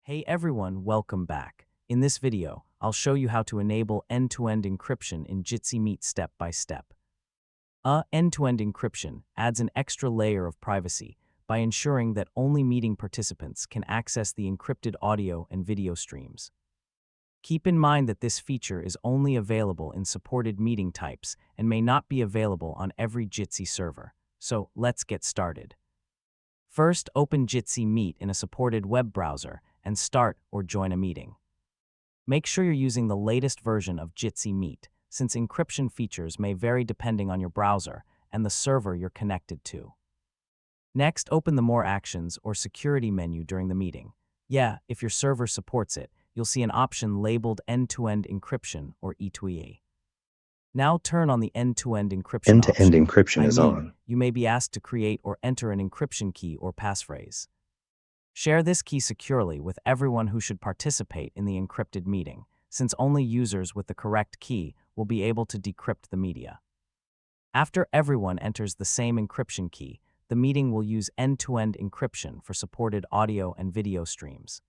Hey everyone, welcome back. In this video, I'll show you how to enable end-to-end encryption in Jitsi Meet step by step. End-to-end encryption adds an extra layer of privacy by ensuring that only meeting participants can access the encrypted audio and video streams. Keep in mind that this feature is only available in supported meeting types and may not be available on every Jitsi server. So let's get started. First, open Jitsi Meet in a supported web browser and start or join a meeting. Make sure you're using the latest version of Jitsi Meet, since encryption features may vary depending on your browser and the server you're connected to. Next, open the More Actions or Security menu during the meeting. If your server supports it, you'll see an option labeled End-to-End Encryption or E2E. Now turn on the End-to-End Encryption End-to-end option. encryption is on. You may be asked to create or enter an encryption key or passphrase. Share this key securely with everyone who should participate in the encrypted meeting, since only users with the correct key will be able to decrypt the media. After everyone enters the same encryption key, the meeting will use end-to-end encryption for supported audio and video streams.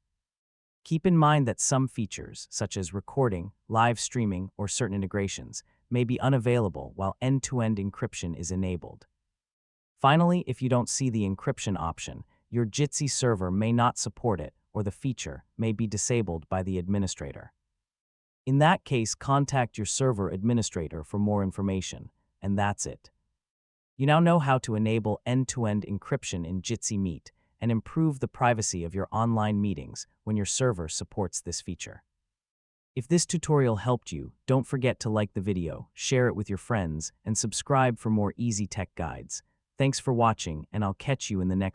Keep in mind that some features, such as recording, live streaming, or certain integrations, may be unavailable while end-to-end encryption is enabled. Finally, if you don't see the encryption option, your Jitsi server may not support it, or the feature may be disabled by the administrator. In that case, contact your server administrator for more information, and that's it. You now know how to enable end-to-end encryption in Jitsi Meet and improve the privacy of your online meetings when your server supports this feature. If this tutorial helped you, don't forget to like the video, share it with your friends, and subscribe for more easy tech guides. Thanks for watching, and I'll catch you in the next